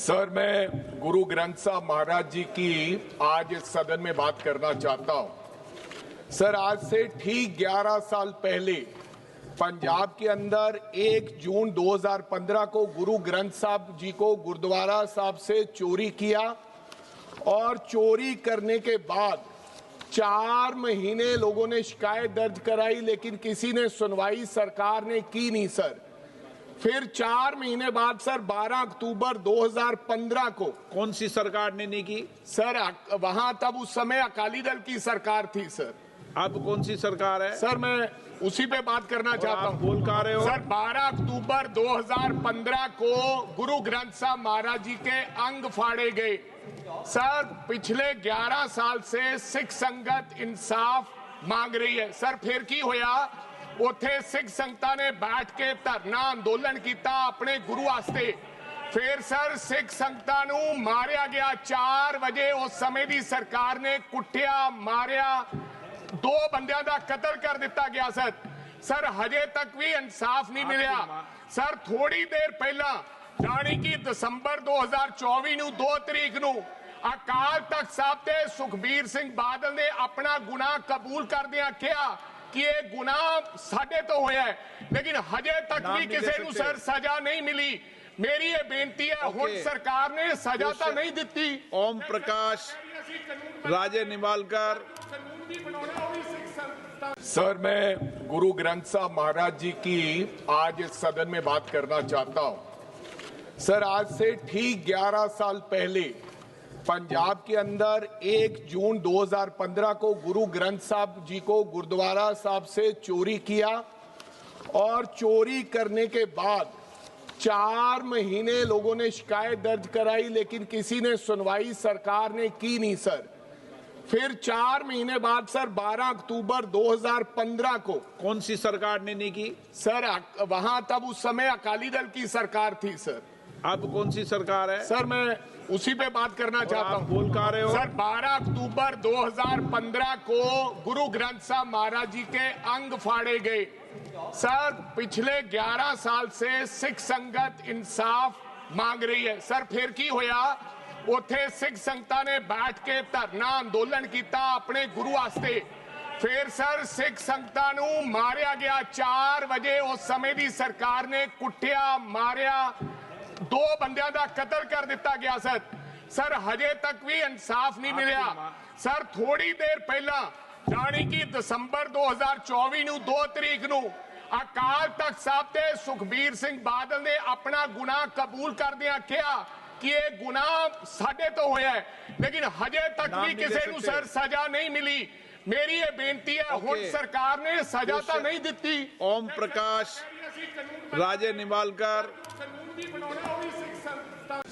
Sir, मैं गुरु ग्रंथ साहब महाराज जी की आज इस सदन में बात करना चाहता हूं। सर, आज से ठीक 11 साल पहले पंजाब के अंदर 1 जून 2015 को गुरु ग्रंथ साहब जी को गुरुद्वारा साहब से चोरी किया और चोरी करने के बाद 4 महीने लोगों ने शिकायत दर्ज कराई, लेकिन किसी ने सुनवाई सरकार ने की नहीं सर। फिर 4 महीने बाद सर 12 अक्टूबर 2015 को कौन सी सरकार ने नहीं की सर? वहां तब उस समय अकाली दल की सरकार थी सर। अब कौन सी सरकार है सर? मैं उसी पे बात करना चाहता हूँ। बोल का रहे हो सर? 12 अक्टूबर 2015 को गुरु ग्रंथ साहब महाराज जी के अंग फाड़े गए। सर, पिछले 11 साल से सिख संगत इंसाफ मांग रही है। सर, फिर की होया? ਉੱਥੇ सिख संगतां ने बैठ के धरना अंदोलन किया अपने गुरु वास्ते। फिर सर सिख संगतां नूं मारिया गया 4 वजे। उस समय दी सरकार ने कुटिया मारिया, 2 बंदियां दा कत्ल कर दिता गया सर। सर, हजे तक भी इंसाफ नहीं मिलिया। सर, थोड़ी देर पहला यानी कि दिसंबर 2024 नूं 2 तरीक नूं अकाल तख्त साहब ते सुखबीर सिंह बादल ने अपना गुनाह कबूल करदियां कहा कि ये गुनाह साडे तो होया है, लेकिन हजे तक भी किसी नूं सर सजा नहीं मिली। मेरी ये बेनती है, हुण सरकार ने सजा तो नहीं दिती। ओम प्रकाश राजे निमालकर। सर, मैं गुरु ग्रंथ साहब महाराज जी की आज इस सदन में बात करना चाहता हूं। सर, आज से ठीक 11 साल पहले पंजाब के अंदर 1 जून 2015 को गुरु ग्रंथ साहब जी को गुरुद्वारा साहब से चोरी किया और चोरी करने के बाद 4 महीने लोगों ने शिकायत दर्ज कराई, लेकिन किसी ने सुनवाई सरकार ने की नहीं सर। फिर 4 महीने बाद सर 12 अक्टूबर 2015 को कौन सी सरकार ने नहीं की सर? वहां तब उस समय अकाली दल की सरकार थी सर। अब कौन सी सरकार है सर? मैं उसी पे बात करना चाहता हूँ। बोल का रहे हो सर? 12 अक्टूबर 2015 को गुरु ग्रंथ साहब महाराज जी के अंग फाड़े गए। सर, पिछले 11 साल से सिख संगत इंसाफ मांग रही है। सर, फिर की होया? ਉੱਥੇ सिख संगतां ने बैठ के धरना अंदोलन किया अपने गुरु वास्ते। फिर सर सिख संगतां नूं मारिया गया 4 वजे। उस समय दी सरकार ने कुटिया मारिया, 2 बंदियां दा कत्ल कर दिता गया सर। सर, हजे तक भी इंसाफ नहीं मिलिया। सर, थोड़ी देर पहला यानी कि दिसंबर 2024 नूं 2 तरीक नूं अकाल तख्त साहब ते सुखबीर सिंह बादल ने अपना गुनाह कबूल करदियां कहा कि ये गुनाह साडे तो होया है, लेकिन हजे तक भी किसी नूं सर सजा नहीं मिली। मेरी ये बेनती है, हुण सरकार ने सजा तो नहीं दिती। ओम प्रकाश राजे निमालकर।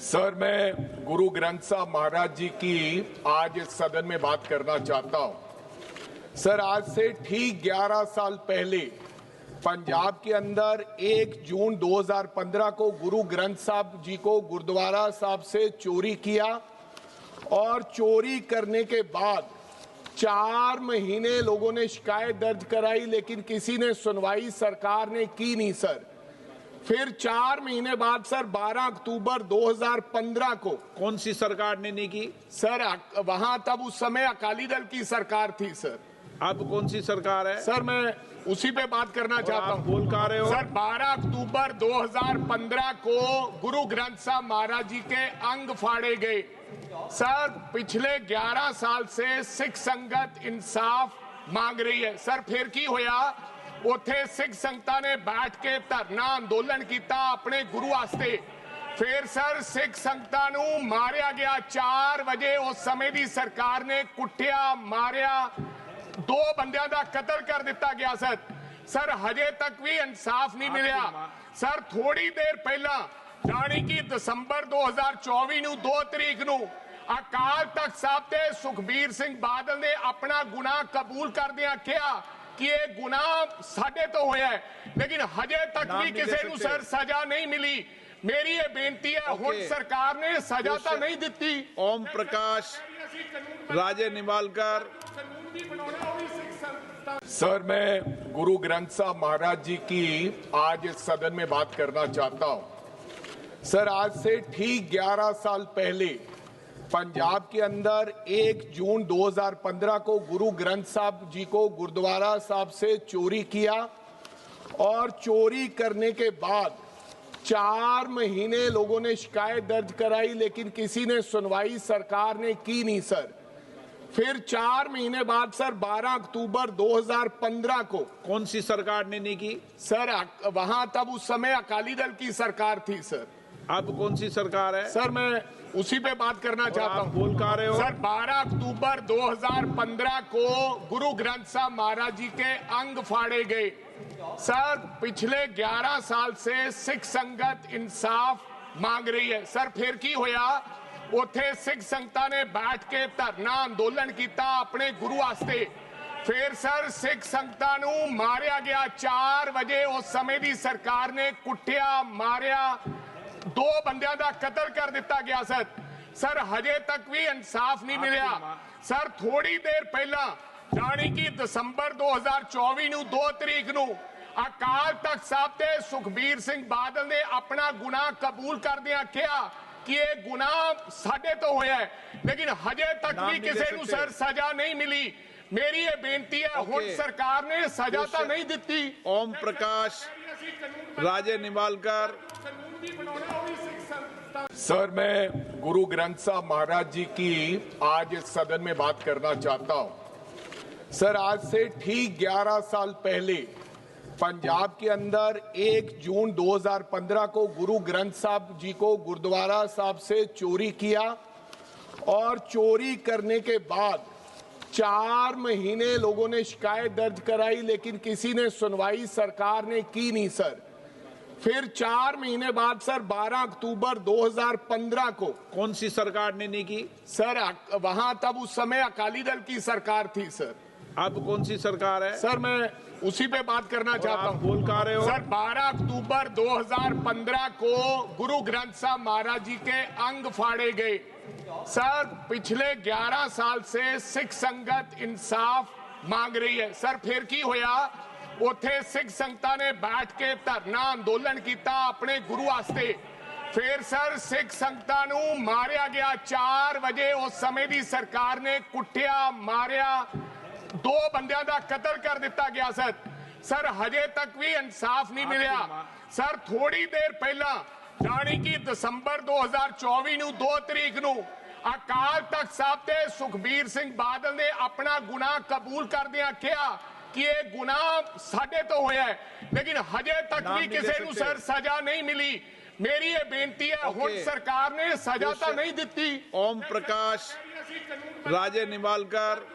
सर, मैं गुरु ग्रंथ साहब महाराज जी की आज इस सदन में बात करना चाहता हूं। सर, आज से ठीक 11 साल पहले पंजाब के अंदर 1 जून 2015 को गुरु ग्रंथ साहब जी को गुरुद्वारा साहब से चोरी किया और चोरी करने के बाद 4 महीने लोगों ने शिकायत दर्ज कराई, लेकिन किसी ने सुनवाई सरकार ने की नहीं सर। फिर 4 महीने बाद सर 12 अक्टूबर 2015 को कौन सी सरकार ने नहीं की सर? वहां तब उस समय अकाली दल की सरकार थी सर। अब कौन सी सरकार है सर? मैं उसी पे बात करना चाहता हूँ। बोल का रहे हो सर? 12 अक्टूबर 2015 को गुरु ग्रंथ साहब महाराज जी के अंग फाड़े गए। सर, पिछले 11 साल से सिख संगत इंसाफ मांग रही है। सर, फिर की होया? ਉੱਥੇ सिख संगतां ने बैठ के धरना अंदोलन किया अपने गुरु वास्ते। फिर सर सिख संगतां नूं मारिया गया 4 वजे। उस समय दी सरकार ने कुटिया मारिया, 2 बंदियां दा कत्ल कर दिता गया सर। सर, हजे तक भी इंसाफ नहीं मिलिया। सर, थोड़ी देर पहला यानी कि दिसंबर 2024 नूं 2 तरीक नूं अकाल तख्त साहब ते सुखबीर सिंह बादल ने अपना गुनाह कबूल करदियां कहा कि ये गुनाह साडे तो होया है, लेकिन हजे तक भी किसी नूं सर सजा नहीं मिली। मेरी ये बेनती है, हुण सरकार ने सजा तो नहीं दिती। ओम प्रकाश राजे निमालकर। सर, मैं गुरु ग्रंथ साहब महाराज जी की आज इस सदन में बात करना चाहता हूं। सर आज से ठीक 11 साल पहले पंजाब के अंदर 1 जून 2015 को गुरु ग्रंथ साहब जी को गुरुद्वारा साहब से चोरी किया और चोरी करने के बाद 4 महीने लोगों ने शिकायत दर्ज कराई, लेकिन किसी ने सुनवाई सरकार ने की नहीं सर। फिर 4 महीने बाद सर 12 अक्टूबर 2015 को कौन सी सरकार ने नहीं की? सर वहां तब उस समय अकाली दल की सरकार थी सर। अब कौन सी सरकार है? सर मैं उसी पे बात करना चाहता आप हूँ। बोल का रहे हो? सर 12 अक्टूबर 2015 को गुरु ग्रंथ साहब महाराज जी के अंग फाड़े गए। सर पिछले 11 साल से सिख संगत इंसाफ मांग रही है। सर फिर की होया, उथे सिख संगतां ने बैठ के धरना अंदोलन किया अपने गुरु वास्ते। फिर सर सिख संगतां नूं मारिया गया। 4 वजे उस समय दी सरकार ने कुटिया मारिया, 2 बंदियां दा कत्ल कर दिता गया सर। सर हजे तक भी इंसाफ नहीं मिलिया। सर थोड़ी देर पहला जानी कि दिसंबर 2024 ਨੂੰ 2 तरीक ਨੂੰ अकाल तख्त साहब ते सुखबीर सिंह बादल ने अपना गुनाह कबूल करदियां कहा कि ये गुनाह साडे तो होया है, लेकिन हजे तक भी किसी नूं सर सजा नहीं मिली। मेरी ये बेनती है, हुण सरकार ने सजा तो नहीं दी। ओम प्रकाश राजे निंबालकर। सर मैं गुरु ग्रंथ साहब महाराज जी की आज इस सदन में बात करना चाहता हूं। सर आज से ठीक 11 साल पहले पंजाब के अंदर 1 जून 2015 को गुरु ग्रंथ साहब जी को गुरुद्वारा साहब से चोरी किया और चोरी करने के बाद 4 महीने लोगों ने शिकायत दर्ज कराई, लेकिन किसी ने सुनवाई सरकार ने की नहीं सर। फिर 4 महीने बाद सर 12 अक्टूबर 2015 को कौन सी सरकार ने नहीं की? सर वहां तब उस समय अकाली दल की सरकार थी सर। अब कौन सी सरकार है? सर मैं उसी पे बात करना चाहता आप हूँ। बोल का रहे हो? सर 12 अक्टूबर 2015 को गुरु ग्रंथ साहब महाराज जी के अंग फाड़े गए। सर पिछले 11 साल से सिख संगत इंसाफ मांग रही है। सर फिर की होया, उथे सिख संगतां ने बैठ के धरना अंदोलन किया अपने गुरु वास्ते। फिर सर सिख संगतां नूं मारिया गया। 4 वजे उस समय दी सरकार ने कुटिया मारिया, 2 बंदियां दा कत्ल कर दिता गया सर। सर हजे तक भी इंसाफ नहीं मिलिया। सर थोड़ी देर पहला जानी कि दिसंबर 2024 ਨੂੰ 2 तरीक ਨੂੰ अकाल तख्त साहब ते सुखबीर सिंह बादल ने अपना गुनाह कबूल करदियां कहा कि ये गुनाह साडे तो होया है, लेकिन हजे तक भी किसी नूं सर सजा नहीं मिली। मेरी ये बेनती है, हुण सरकार ने सजा तो नहीं दी। ओम प्रकाश राजे निंबालकर।